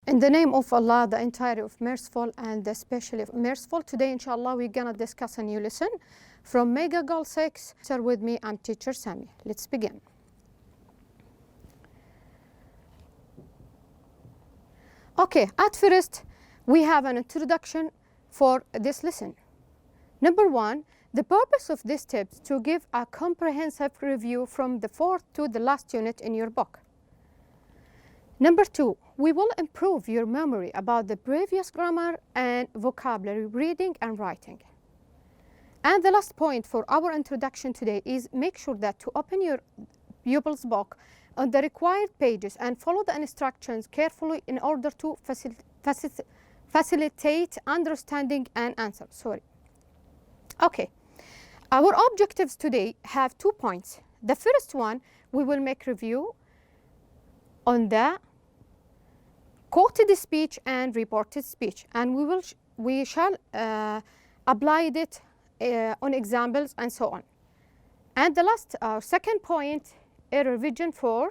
In the name of Allah, the entirely of merciful and the especially of merciful, today inshallah we're gonna discuss a new lesson from Mega Goal 6. Start with me, I'm teacher Sami. Let's begin. Okay, at first we have an introduction for this lesson. Number one, the purpose of this tip is to give a comprehensive review from the fourth to the last unit in your book. Number two, we will improve your memory about the previous grammar and vocabulary, reading and writing. And the last point for our introduction today is make sure that to open your pupil's book on the required pages and follow the instructions carefully in order to facilitate understanding and answer. Okay, our objectives today have 2 points. The first one, we will make review on the quoted speech and reported speech, and we shall apply it on examples and so on. And the last second point, a revision for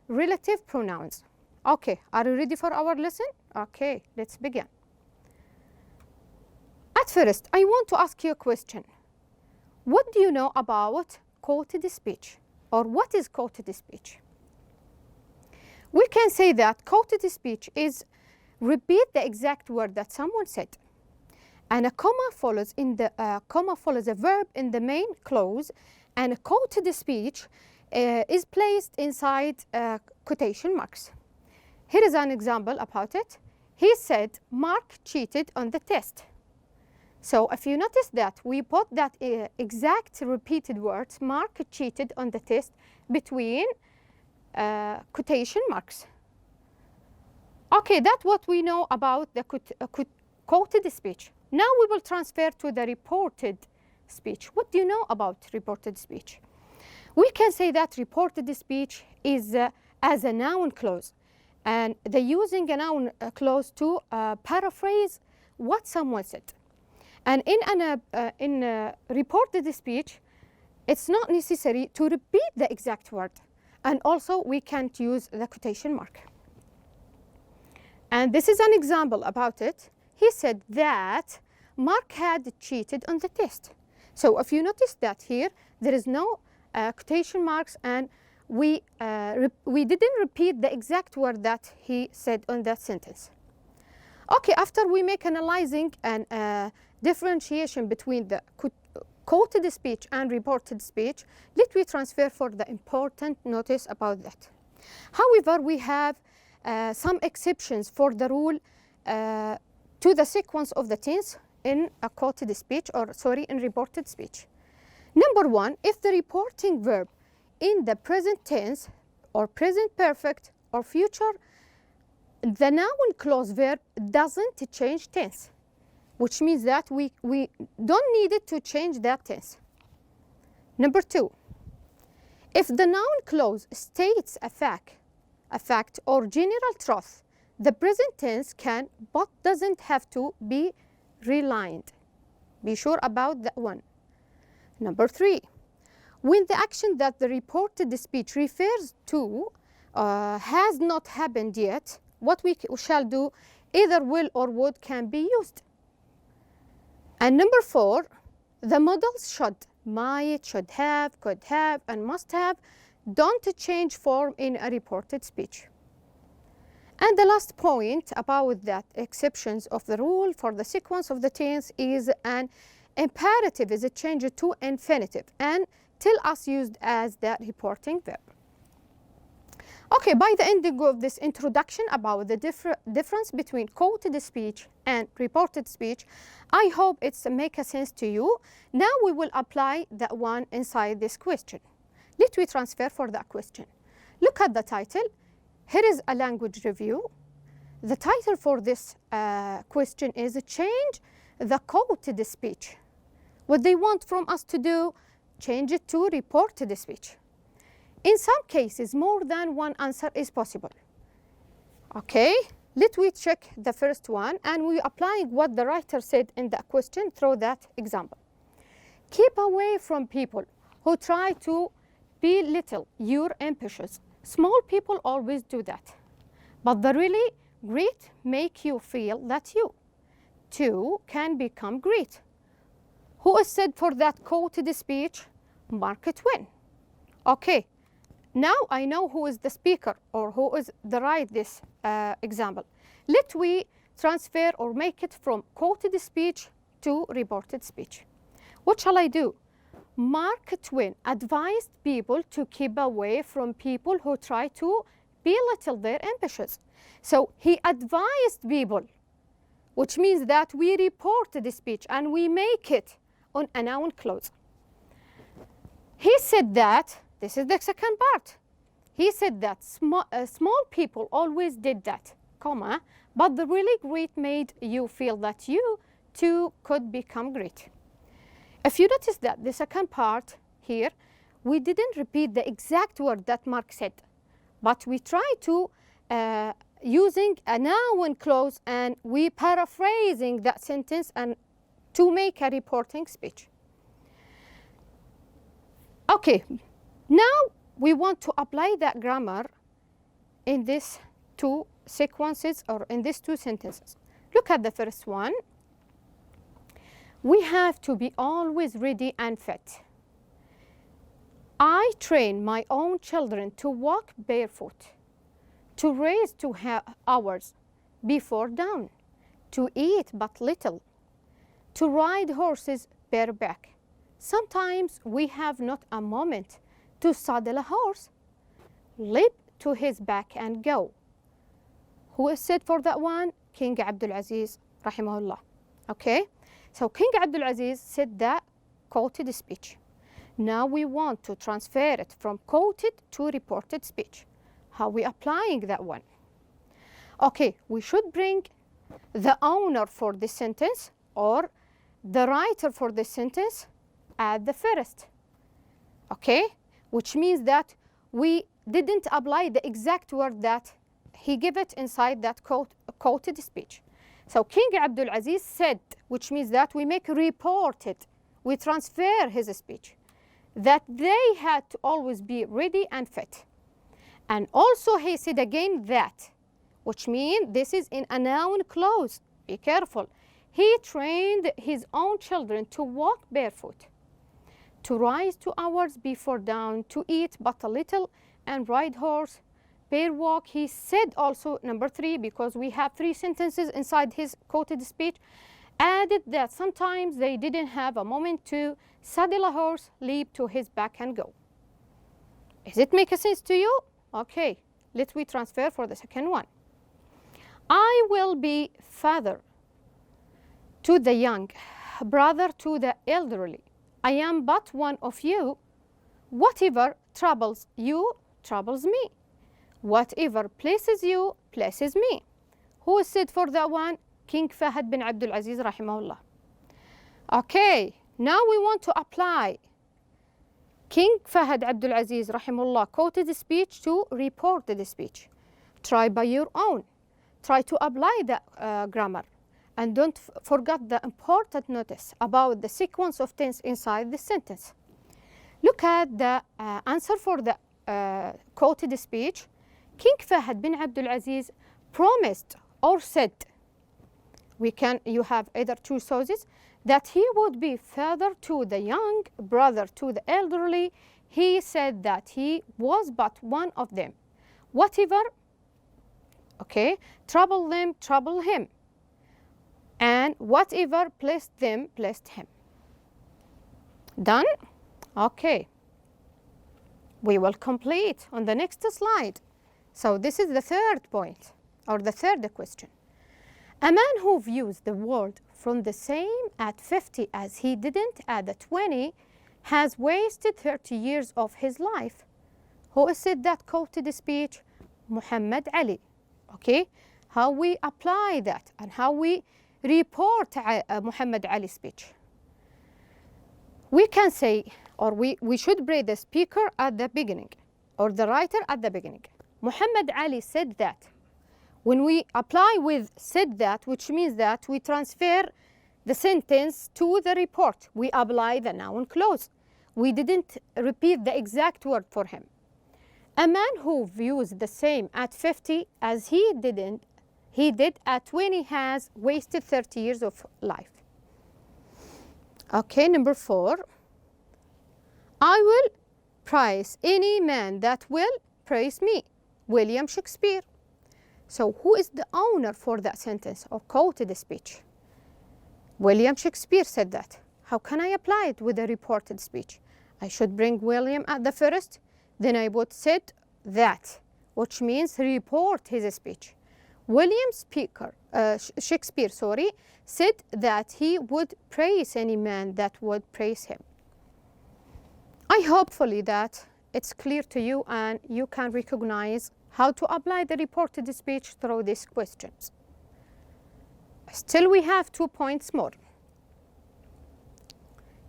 relative pronouns. Okay, are you ready for our lesson? Okay, let's begin. At first, I want to ask you a question. What do you know about quoted speech, or what is quoted speech? We can say that quoted speech is repeat the exact word that someone said, and a comma follows a verb in the main clause, and a quoted speech is placed inside quotation marks. Here is an example about it. He said, Mark cheated on the test. So if you notice that we put that exact repeated words, Mark cheated on the test, between quotation marks. Okay, that's what we know about the quoted speech. Now we will transfer to the reported speech. What do you know about reported speech? We can say that reported speech is as a noun clause, and they're using a noun clause to paraphrase what someone said. And in reported speech, it's not necessary to repeat the exact word. And also, we can't use the quotation mark. And this is an example about it. He said that Mark had cheated on the test. So if you notice that here, there is no quotation marks, and we didn't repeat the exact word that he said on that sentence. Okay, after we make analyzing and differentiation between the quoted speech and reported speech, let me transfer for the important notice about that. However, we have some exceptions for the rule to the sequence of the tense in a quoted speech, in reported speech. Number one, if the reporting verb in the present tense or present perfect or future, the noun clause verb doesn't change tense, which means that we don't need it to change that tense. Number two, if the noun clause states a fact or general truth, the present tense can but doesn't have to be relined. Be sure about that one. Number three, when the action that the reported speech refers to has not happened yet, what we shall do, either will or would, can be used. And number four, the modals should, might, should have, could have, and must have don't change form in a reported speech. And the last point about that exceptions of the rule for the sequence of the tense is an imperative is changed to infinitive and tell us used as the reporting verb. Okay, by the ending of this introduction about the difference between quoted speech and reported speech, I hope it's make a sense to you. Now we will apply that one inside this question. Let me transfer for that question. Look at the title. Here is a language review. The title for this question is change the quoted speech. What they want from us to do, change it to reported speech. In some cases, more than one answer is possible. Okay, let me check the first one, and we applying what the writer said in the question through that example. Keep away from people who try to belittle your ambitions. Small people always do that. But the really great make you feel that you too can become great. Who is said for that quoted speech? Mark Twain. Okay, now I know who is the speaker or who is the write this example. Let we transfer or make it from quoted speech to reported speech. What shall I do? Mark Twain advised people to keep away from people who try to belittle their ambitions. So he advised people, which means that we report the speech and we make it on a noun clause. He said that, this is the second part. He said that small people always did that, comma, but the really great made you feel that you too could become great. If you notice that the second part here, we didn't repeat the exact word that Mark said, but we tried to using a noun clause and we paraphrasing that sentence and to make a reporting speech. Okay, now we want to apply that grammar in these two sequences or in these two sentences. Look at the first one. We have to be always ready and fit. I train my own children to walk barefoot, to raise 2 hours before dawn, to eat but little, to ride horses bareback. Sometimes we have not a moment to saddle a horse, leap to his back and go. Who is said for that one? King Abdul Aziz, rahimahullah. Okay, so King Abdul Aziz said that quoted speech. Now we want to transfer it from quoted to reported speech. How we applying that one? Okay, we should bring the owner for this sentence or the writer for this sentence at the first. Okay, which means that we didn't apply the exact word that he gave it inside that quoted speech. So King Abdul Aziz said, which means that we make reported, we transfer his speech, that they had to always be ready and fit. And also he said again that, which means this is in a noun clause. Be careful. He trained his own children to walk barefoot, to rise 2 hours before dawn, to eat but a little, and ride horse, bear walk. He said also, number 3, because we have 3 sentences inside his quoted speech, added that sometimes they didn't have a moment to saddle a horse, leap to his back and go. Does it make sense to you? Okay, let me transfer for the second one. I will be father to the young, brother to the elderly. I am but one of you. Whatever troubles you troubles me. Whatever pleases you pleases me. Who said for that one? King Fahd bin Abdul Aziz rahimahullah. Okay, now we want to apply King Fahd Abdul Aziz rahimahullah quoted speech to reported speech. Try by your own. Try to apply the grammar. And don't forget the important notice about the sequence of tense inside the sentence. Look at the answer for the quoted speech. King Fahd bin Abdul Aziz promised or said, you have either 2 choices, that he would be father to the young, brother to the elderly. He said that he was but one of them. Whatever, okay, trouble them, trouble him. And whatever pleased them, pleased him. Done? Okay. We will complete on the next slide. So this is the third point, or the third question. A man who views the world from the same at 50 as he didn't at the 20 has wasted 30 years of his life. Who said that quoted speech? Muhammad Ali. Okay? How we apply that and how we report Muhammad Ali's speech. We can say, or we should bring the speaker at the beginning, or the writer at the beginning. Muhammad Ali said that. When we apply with said that, which means that we transfer the sentence to the report, we apply the noun clause. We didn't repeat the exact word for him. A man who views the same at 50 as he he did at when he has wasted 30 years of life. Okay, number 4. I will praise any man that will praise me. William Shakespeare. So who is the owner for that sentence or quoted speech? William Shakespeare said that. How can I apply it with a reported speech? I should bring William at the first, then I would said that, which means report his speech. William Shakespeare said that he would praise any man that would praise him. I hopefully that it's clear to you and you can recognize how to apply the reported speech through these questions. Still we have 2 points more.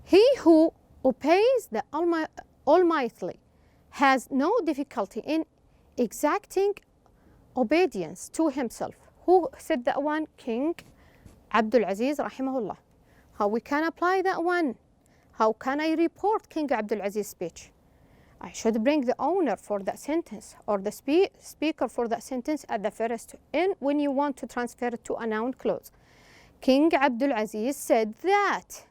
He who obeys the Almighty has no difficulty in exacting obedience to himself. Who said that one? King Abdul Aziz rahimahullah. How we can apply that one? How can I report King Abdul Aziz's speech? I should bring the owner for that sentence or the speaker for that sentence at the first in when you want to transfer it to a noun clause. King Abdul Aziz said that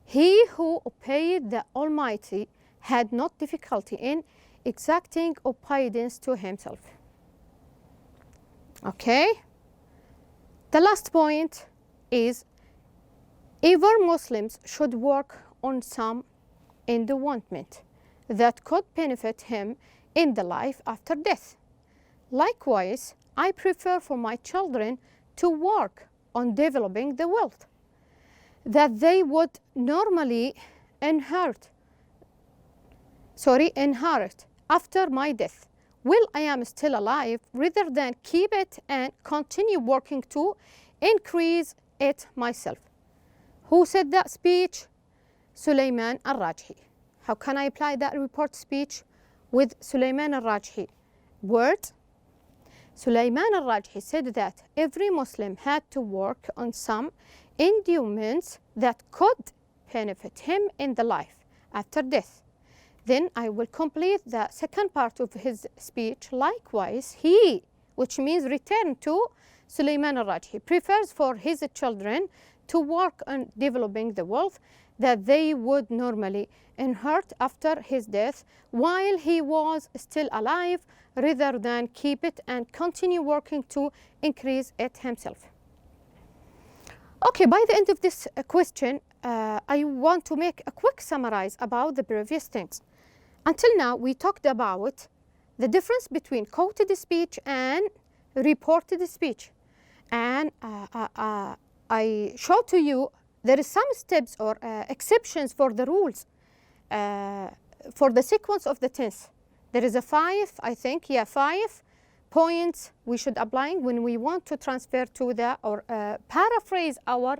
he who obeyed the Almighty had not difficulty in exacting obedience to himself. Okay? The last point is ever Muslims should work on some endowment that could benefit him in the life after death. Likewise, I prefer for my children to work on developing the wealth that they would normally inherit after my death while I am still alive, rather than keep it and continue working to increase it myself. Who said that speech? Sulaiman al-Rajhi. How can I apply that report speech with Sulaiman al-Rajhi? Word. Sulaiman al-Rajhi said that every Muslim had to work on some endowments that could benefit him in the life after death. Then I will complete the second part of his speech. Likewise, he, which means return to Sulaiman al-Rajhi, prefers for his children to work on developing the wealth that they would normally inherit after his death while he was still alive, rather than keep it and continue working to increase it himself. Okay, by the end of this question, I want to make a quick summarize about the previous things. Until now, we talked about the difference between quoted speech and reported speech. And I showed to you there is some steps or exceptions for the rules for the sequence of the tense. There is a 5 points we should apply when we want to transfer to the or paraphrase our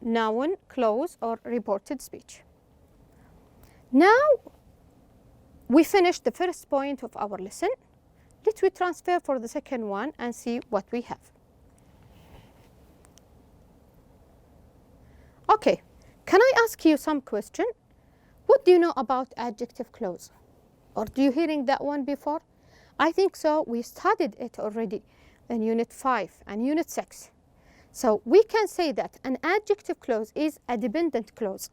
noun, clause, or reported speech. Now we finished the first point of our lesson. Let me transfer for the second one and see what we have. Okay, can I ask you some question? What do you know about adjective clause? Or do you hearing that one before? I think so. We studied it already in Unit 5 and Unit 6. So we can say that an adjective clause is a dependent clause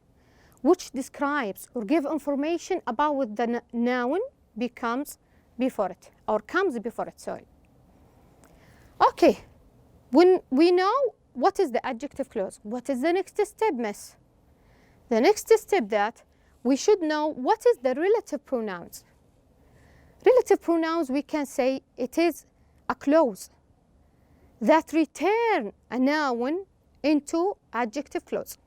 which describes or gives information about what the noun becomes before it or comes before it, sorry. Okay, when we know what is the adjective clause, what is the next step, miss? The next step that we should know what is the relative pronouns. Relative pronouns, we can say it is a clause that return a noun into adjective clause.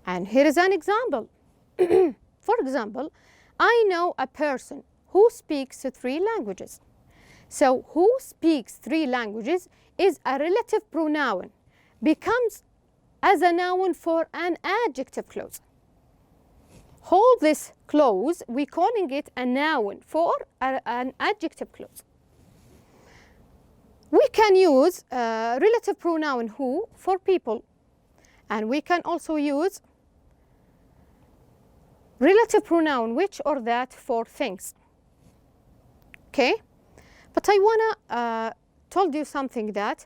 And here is an example. For example, I know a person who speaks 3 languages. So who speaks 3 languages is a relative pronoun, becomes as a noun for an adjective clause. Hold this clause, we're calling it a noun for an adjective clause. We can use relative pronoun who for people, and we can also use relative pronoun which or that for things. Okay? But I want to told you something that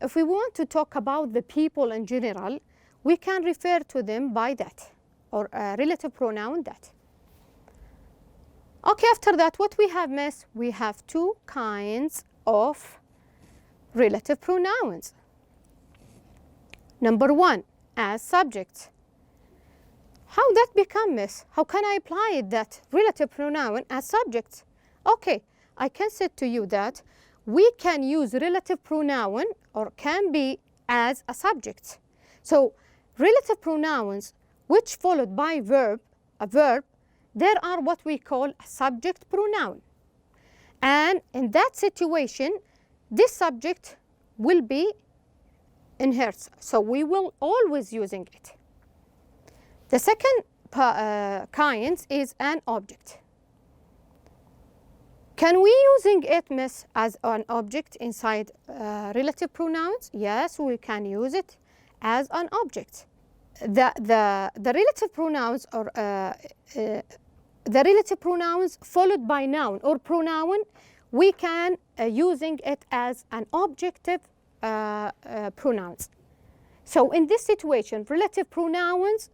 if we want to talk about the people in general, we can refer to them by that, or a relative pronoun that. Okay, after that, what we have, miss? We have two kinds of relative pronouns. Number one, as subject. How that become, miss? How can I apply that relative pronoun as subject? Okay, I can say to you that we can use relative pronoun or can be as a subject. So relative pronouns which followed by a verb, there are what we call a subject pronoun. And in that situation, this subject will be inherits. So we will always using it. The second kind is an object. Can we using it, miss, as an object inside relative pronouns? Yes, we can use it as an object. The relative pronouns or the relative pronouns followed by noun or pronoun, we can using it as an objective pronouns. So in this situation, relative pronouns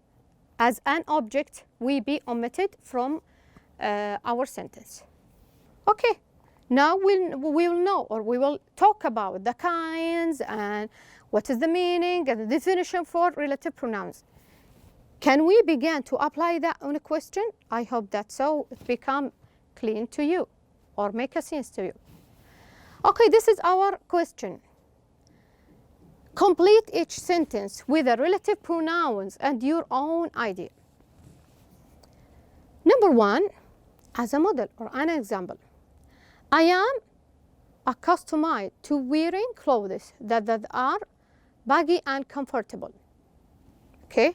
as an object will be omitted from our sentence. Okay, now we will know, or we will talk about the kinds and what is the meaning and the definition for relative pronouns. Can we begin to apply that on a question? I hope that so it become clean to you or make a sense to you. Okay, this is our question. Complete each sentence with the relative pronouns and your own idea. Number one, as a model or an example. I am accustomed to wearing clothes that are baggy and comfortable. Okay,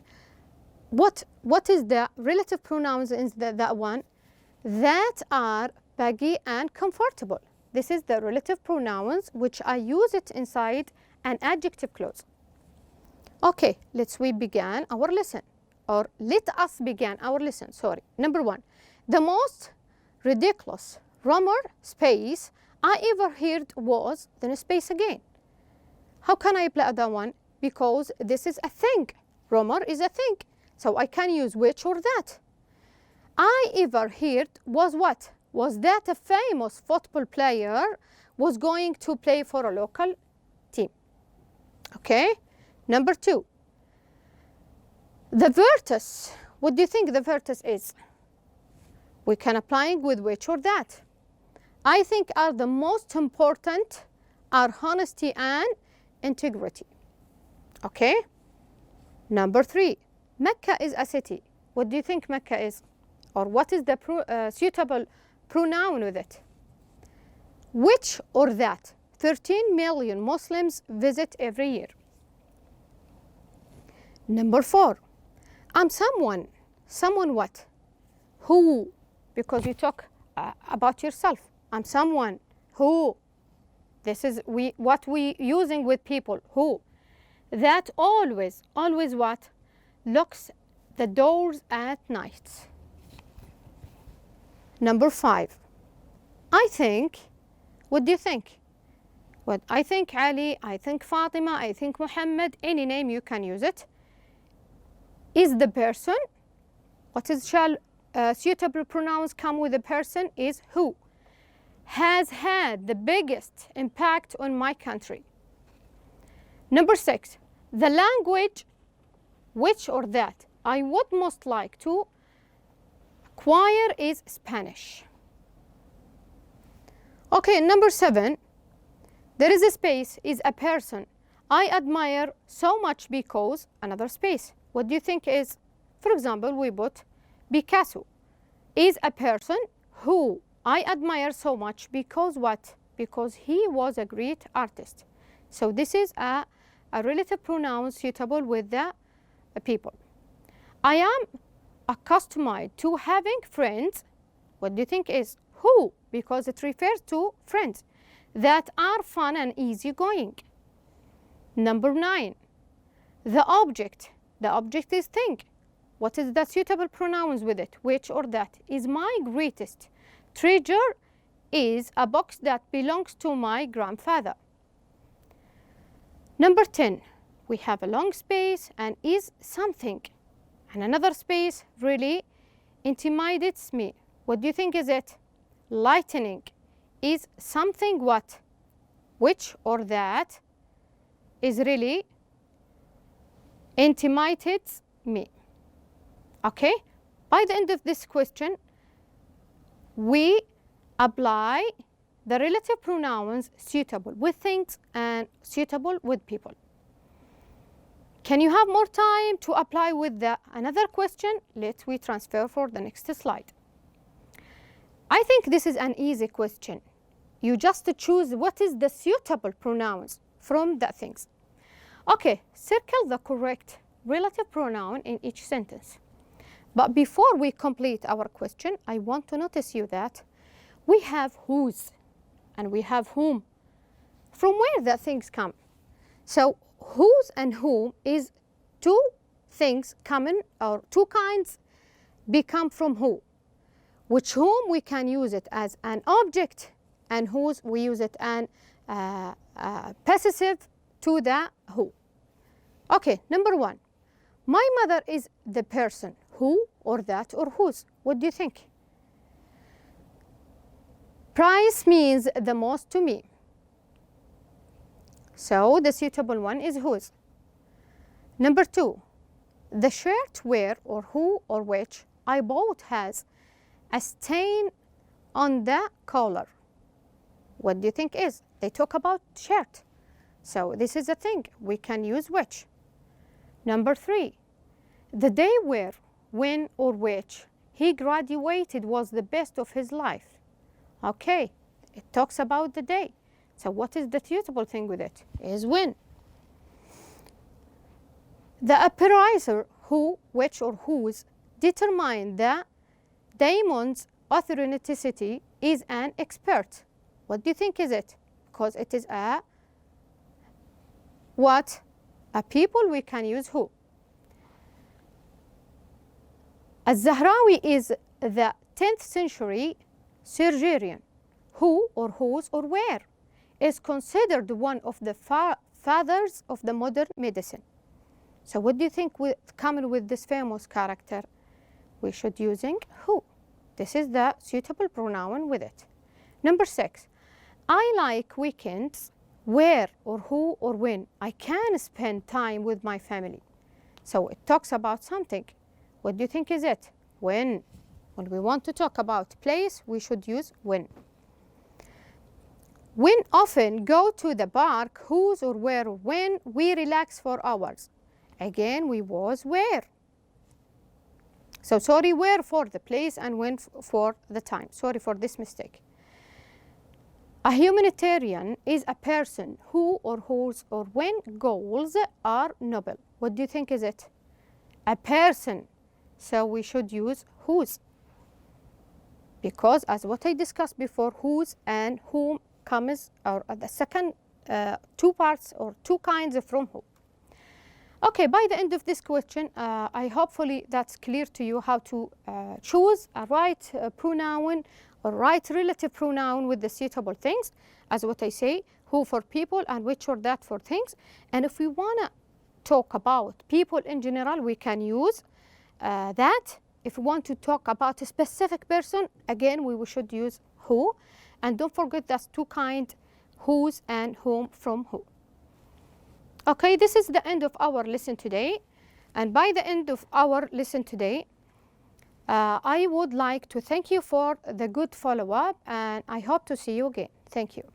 what is the relative pronouns in that one? That are baggy and comfortable. This is the relative pronouns which I use it inside an adjective clause. Okay, we begin our lesson, or let us begin our lesson, sorry. Number one, the most ridiculous rumor space I ever heard was, then space again. How can I apply that one? Because this is a thing. Rumor is a thing. So I can use which or that. I ever heard was what? Was that a famous football player was going to play for a local team. Okay? Number two, the vertex. What do you think the vertex is? We can apply with which or that. I think are the most important are honesty and integrity. Okay? Number three, Mecca is a city. What do you think Mecca is? Or what is the suitable pronoun with it? Which or that? 13 million Muslims visit every year. Number four, I'm someone. Someone what? Who? Because you talk about yourself. I'm someone who. This is what we using with people. Who? That always what? Locks the doors at night. Number five, I think. What do you think? What? I think Ali, I think Fatima, I think Muhammad, any name you can use it. Is the person. What is shall suitable pronouns come with the person is who. Has had the biggest impact on my country. Number six, the language which or that I would most like to acquire is Spanish. Okay, number seven, there is a space is a person I admire so much because another space. What do you think is, for example, we put Picasso is a person who I admire so much because what? Because he was a great artist. So this is a relative pronoun suitable with the people. I am accustomed to having friends. What do you think is who? Because it refers to friends that are fun and easygoing. Number nine, the object. The object is thing. What is the suitable pronouns with it? Which or that? Is my greatest treasure is a box that belongs to my grandfather. Number 10, we have a long space and is something. And another space really intimidates me. What do you think is it? Lightning is something what? Which or that is really intimidates me. Okay? By the end of this question, we apply the relative pronouns suitable with things and suitable with people. Can you have more time to apply with another question? Let me transfer for the next slide. I think this is an easy question. You just choose what is the suitable pronouns from the things. Okay, circle the correct relative pronoun in each sentence. But before we complete our question, I want to notice you that we have whose and we have whom. From where the things come? So whose and whom is two things common, or two kinds become from who. Which whom we can use it as an object, and whose we use it as possessive to the who. Okay, number 1. My mother is the person. Who or that or whose? What do you think? Price means the most to me. So the suitable one is whose. Number 2. The shirt where or who or which I bought has a stain on the collar. What do you think is? They talk about shirt. So this is a thing. We can use which. Number 3. The day where, when or which he graduated was the best of his life. Okay, it talks about the day. So what is the suitable thing with it? Is when. The appraiser, who, which or whose, determine the daemon's authenticity is an expert. What do you think is it? Because it is a what? A people, we can use who. Al-Zahrawi is the 10th century surgeon. Who or whose or where is considered one of the fathers of the modern medicine. So what do you think with coming with this famous character? We should using who. This is the suitable pronoun with it. Number 6. I like weekends where or who or when I can spend time with my family. So it talks about something. What do you think is it? When. When we want to talk about place, we should use when. When often go to the park, whose or where or when we relax for hours. Again, we was where. So sorry, where for the place and when for the time. Sorry for this mistake. A humanitarian is a person who or whose or when goals are noble. What do you think is it? A person. So we should use whose. Because as what I discussed before, whose and whom comes, or the second two parts or two kinds from who. Okay, by the end of this question, I hopefully that's clear to you how to choose a right pronoun or right relative pronoun with the suitable things, as what I say, who for people and which or that for things. And if we want to talk about people in general, we can use that. If we want to talk about a specific person, again, we should use who. And don't forget that's two kinds, whose and whom from who. Okay, this is the end of our lesson today. And by the end of our lesson today, I would like to thank you for the good follow-up, and I hope to see you again. Thank you.